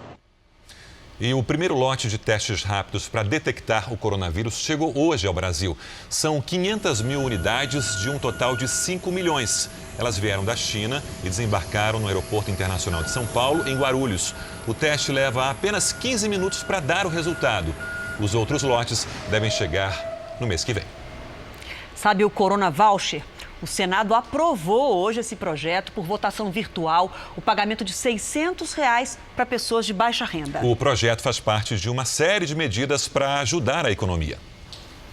Speaker 1: E o primeiro lote de testes rápidos para detectar o coronavírus chegou hoje ao Brasil. São 500 mil unidades de um total de 5 milhões. Elas vieram da China e desembarcaram no Aeroporto Internacional de São Paulo, em Guarulhos. O teste leva apenas 15 minutos para dar o resultado. Os outros lotes devem chegar no mês que vem.
Speaker 2: Sabe o Corona Voucher? O Senado aprovou hoje esse projeto por votação virtual, o pagamento de R$ 600 para pessoas de baixa renda.
Speaker 1: O projeto faz parte de uma série de medidas para ajudar a economia.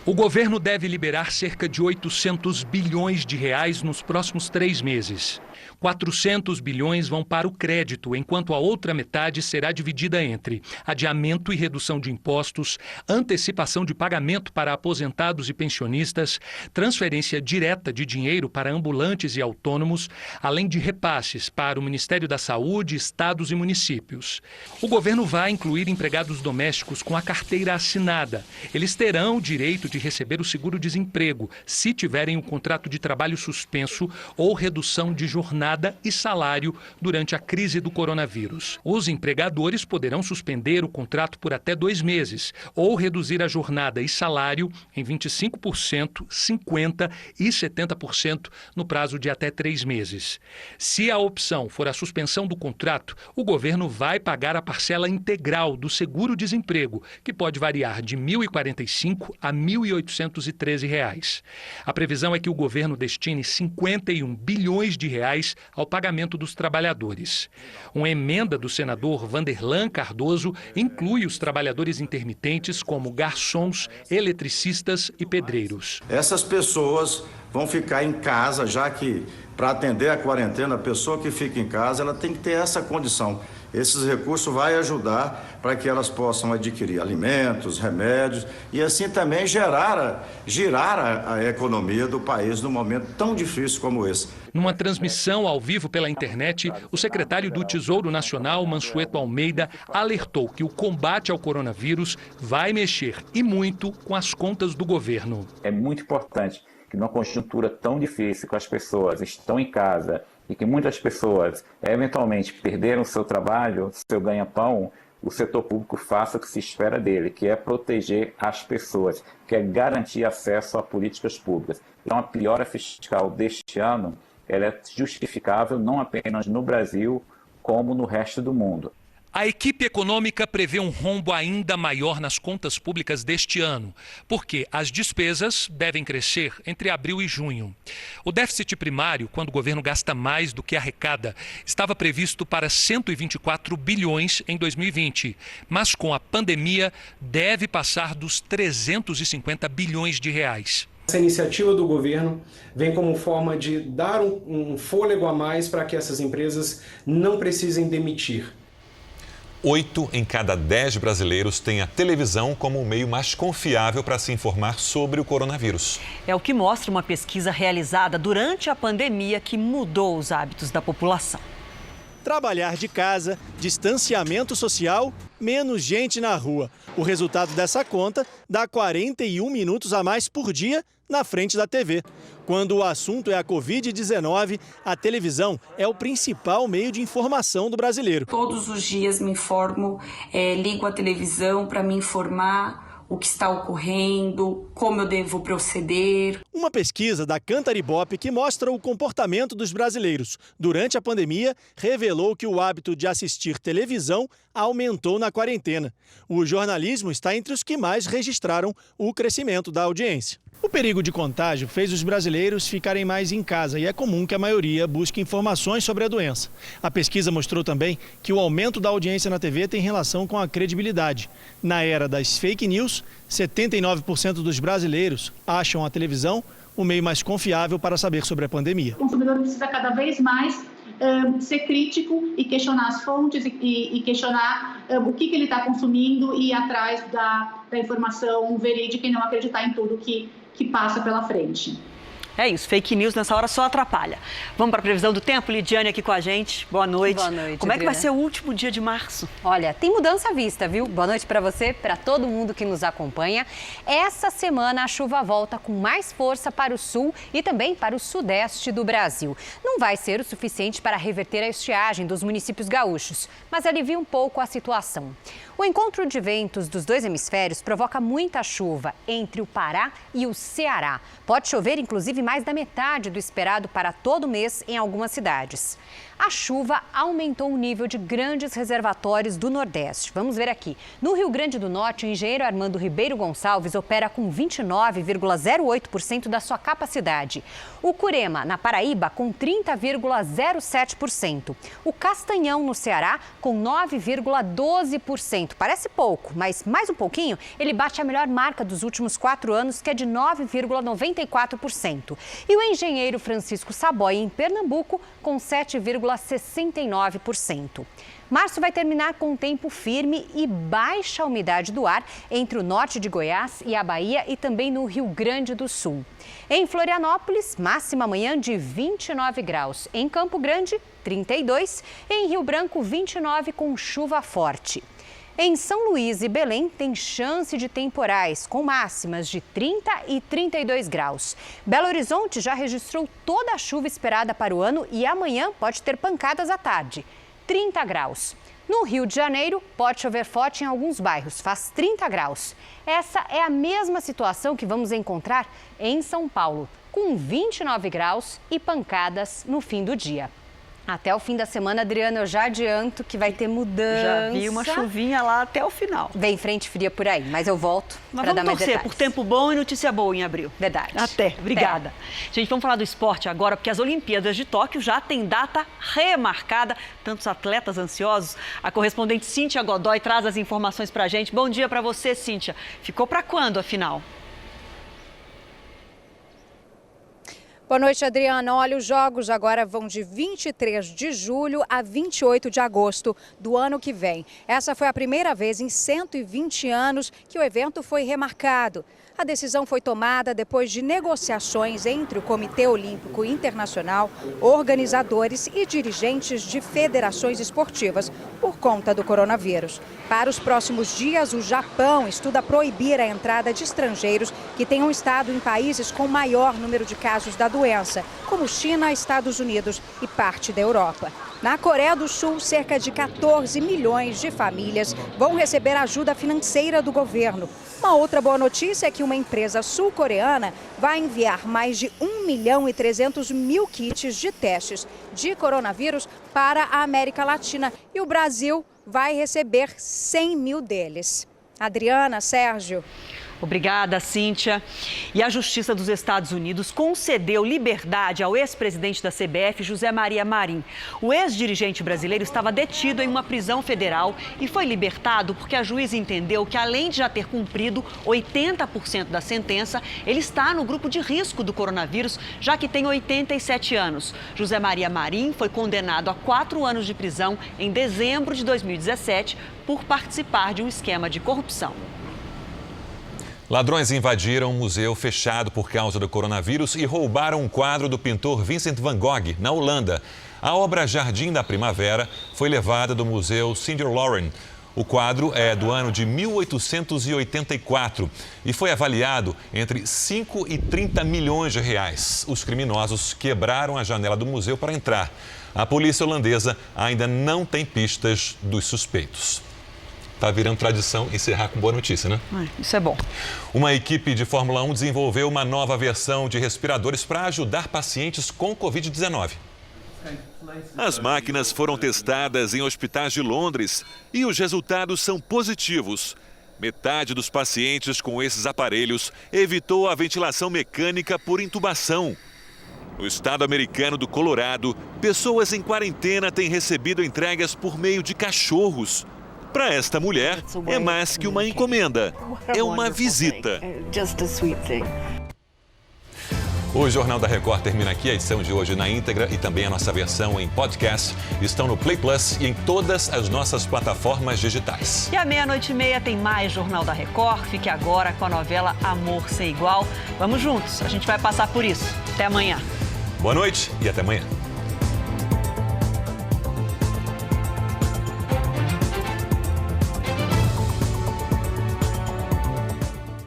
Speaker 10: O governo deve liberar cerca de 800 bilhões de reais nos próximos 3 meses. 400 bilhões vão para o crédito, enquanto a outra metade será dividida entre adiamento e redução de impostos, antecipação de pagamento para aposentados e pensionistas, transferência direta de dinheiro para ambulantes e autônomos, além de repasses para o Ministério da Saúde, estados e municípios. O governo vai incluir empregados domésticos com a carteira assinada. Eles terão o direito de receber o seguro-desemprego se tiverem o contrato de trabalho suspenso ou redução de jornada e salário durante a crise do coronavírus. Os empregadores poderão suspender o contrato por até 2 meses ou reduzir a jornada e salário em 25%, 50% e 70% no prazo de até 3 meses. Se a opção for a suspensão do contrato, o governo vai pagar a parcela integral do seguro-desemprego, que pode variar de R$ 1.045 a R$ 1.813. A previsão é que o governo destine 51 bilhões de reais ao pagamento dos trabalhadores. Uma emenda do senador Vanderlan Cardoso inclui os trabalhadores intermitentes como garçons, eletricistas e pedreiros.
Speaker 12: Essas pessoas vão ficar em casa, já que para atender a quarentena, a pessoa que fica em casa, ela tem que ter essa condição. Esses recursos vão ajudar para que elas possam adquirir alimentos, remédios e assim também girar a economia do país num momento tão difícil como esse.
Speaker 10: Numa transmissão ao vivo pela internet, o secretário do Tesouro Nacional, Mansueto Almeida, alertou que o combate ao coronavírus vai mexer e muito com as contas do governo.
Speaker 25: É muito importante que numa conjuntura tão difícil que as pessoas estão em casa e que muitas pessoas eventualmente perderam seu trabalho, seu ganha-pão, o setor público faça o que se espera dele, que é proteger as pessoas, que é garantir acesso a políticas públicas. Então, a piora fiscal deste ano ela é justificável não apenas no Brasil, como no resto do mundo.
Speaker 10: A equipe econômica prevê um rombo ainda maior nas contas públicas deste ano, porque as despesas devem crescer entre abril e junho. O déficit primário, quando o governo gasta mais do que arrecada, estava previsto para 124 bilhões em 2020, mas com a pandemia deve passar dos 350 bilhões de reais.
Speaker 7: Essa iniciativa do governo vem como forma de dar um fôlego a mais para que essas empresas não precisem demitir.
Speaker 1: 8 em cada 10 brasileiros têm a televisão como o meio mais confiável para se informar sobre o coronavírus.
Speaker 2: É o que mostra uma pesquisa realizada durante a pandemia que mudou os hábitos da população.
Speaker 8: Trabalhar de casa, distanciamento social, menos gente na rua. O resultado dessa conta dá 41 minutos a mais por dia na frente da TV. Quando o assunto é a Covid-19, a televisão é o principal meio de informação do brasileiro.
Speaker 11: Todos os dias me informo, ligo a televisão para me informar o que está ocorrendo, como eu devo proceder.
Speaker 8: Uma pesquisa da Cantar Ibope que mostra o comportamento dos brasileiros durante a pandemia revelou que o hábito de assistir televisão aumentou na quarentena. O jornalismo está entre os que mais registraram o crescimento da audiência. O perigo de contágio fez os brasileiros ficarem mais em casa e é comum que a maioria busque informações sobre a doença. A pesquisa mostrou também que o aumento da audiência na TV tem relação com a credibilidade. Na era das fake news, 79% dos brasileiros acham a televisão o meio mais confiável para saber sobre a pandemia.
Speaker 13: O consumidor precisa cada vez mais ser crítico e questionar as fontes e questionar o que ele está consumindo e ir atrás da informação verídica e não acreditar em tudo que passa pela frente.
Speaker 2: É isso, fake news nessa hora só atrapalha. Vamos para a previsão do tempo? Lidiane aqui com a gente. Boa noite.
Speaker 14: Boa noite,
Speaker 2: Como é que vai ser o último dia de março?
Speaker 14: Olha, tem mudança à vista, viu? Boa noite para você, para todo mundo que nos acompanha. Essa semana a chuva volta com mais força para o sul e também para o sudeste do Brasil. Não vai ser o suficiente para reverter a estiagem dos municípios gaúchos, mas alivia um pouco a situação. O encontro de ventos dos dois hemisférios provoca muita chuva entre o Pará e o Ceará. Pode chover, inclusive, mais da metade do esperado para todo o mês em algumas cidades. A chuva aumentou o nível de grandes reservatórios do Nordeste. Vamos ver aqui. No Rio Grande do Norte, o engenheiro Armando Ribeiro Gonçalves opera com 29,08% da sua capacidade. O Curema, na Paraíba, com 30,07%. O Castanhão, no Ceará, com 9,12%. Parece pouco, mas mais um pouquinho, ele bate a melhor marca dos últimos 4 anos, que é de 9,94%. E o engenheiro Francisco Saboy, em Pernambuco, com 7,69%. Março vai terminar com um tempo firme e baixa umidade do ar entre o norte de Goiás e a Bahia e também no Rio Grande do Sul. Em Florianópolis, máxima amanhã de 29 graus. Em Campo Grande, 32. Em Rio Branco, 29 com chuva forte. Em São Luís e Belém, tem chance de temporais, com máximas de 30 e 32 graus. Belo Horizonte já registrou toda a chuva esperada para o ano e amanhã pode ter pancadas à tarde, 30 graus. No Rio de Janeiro, pode chover forte em alguns bairros, faz 30 graus. Essa é a mesma situação que vamos encontrar em São Paulo, com 29 graus e pancadas no fim do dia. Até o fim da semana, Adriana, eu já adianto que vai ter mudança.
Speaker 2: Já vi uma chuvinha lá até o final.
Speaker 14: Vem frente fria por aí, mas eu volto para dar mais detalhes.
Speaker 2: Por tempo bom e notícia boa em abril.
Speaker 14: Verdade.
Speaker 2: Até. Obrigada. Gente, vamos falar do esporte agora, porque as Olimpíadas de Tóquio já têm data remarcada. Tantos atletas ansiosos. A correspondente Cíntia Godoy traz as informações para a gente. Bom dia para você, Cíntia. Ficou para quando, afinal?
Speaker 24: Boa noite, Adriana. Olha, os jogos agora vão de 23 de julho a 28 de agosto do ano que vem. Essa foi a primeira vez em 120 anos que o evento foi remarcado. A decisão foi tomada depois de negociações entre o Comitê Olímpico Internacional, organizadores e dirigentes de federações esportivas por conta do coronavírus. Para os próximos dias, o Japão estuda proibir a entrada de estrangeiros que tenham estado em países com maior número de casos da doença, como China, Estados Unidos e parte da Europa. Na Coreia do Sul, cerca de 14 milhões de famílias vão receber ajuda financeira do governo. Uma outra boa notícia é que uma empresa sul-coreana vai enviar mais de 1.300.000 kits de testes de coronavírus para a América Latina. E o Brasil vai receber 100 mil deles. Adriana, Sérgio.
Speaker 2: Obrigada, Cíntia. E a Justiça dos Estados Unidos concedeu liberdade ao ex-presidente da CBF, José Maria Marim. O ex-dirigente brasileiro estava detido em uma prisão federal e foi libertado porque a juíza entendeu que, além de já ter cumprido 80% da sentença, ele está no grupo de risco do coronavírus, já que tem 87 anos. José Maria Marim foi condenado a 4 anos de prisão em dezembro de 2017 por participar de um esquema de corrupção.
Speaker 1: Ladrões invadiram um museu fechado por causa do coronavírus e roubaram um quadro do pintor Vincent van Gogh, na Holanda. A obra Jardim da Primavera foi levada do Museu Singer-Lauren. O quadro é do ano de 1884 e foi avaliado entre 5 e 30 milhões de reais. Os criminosos quebraram a janela do museu para entrar. A polícia holandesa ainda não tem pistas dos suspeitos. Está virando tradição encerrar com boa notícia, né?
Speaker 2: Isso é bom.
Speaker 1: Uma equipe de Fórmula 1 desenvolveu uma nova versão de respiradores para ajudar pacientes com Covid-19.
Speaker 4: As máquinas foram testadas em hospitais de Londres e os resultados são positivos. Metade dos pacientes com esses aparelhos evitou a ventilação mecânica por intubação. No estado americano do Colorado, pessoas em quarentena têm recebido entregas por meio de cachorros. Para esta mulher, é mais que uma encomenda, é uma visita.
Speaker 1: O Jornal da Record termina aqui. A edição de hoje na íntegra e também a nossa versão em podcast estão no Play Plus e em todas as nossas plataformas digitais.
Speaker 2: E à 00:30 tem mais Jornal da Record. Fique agora com a novela Amor Sem Igual. Vamos juntos, a gente vai passar por isso. Até amanhã.
Speaker 1: Boa noite e até amanhã.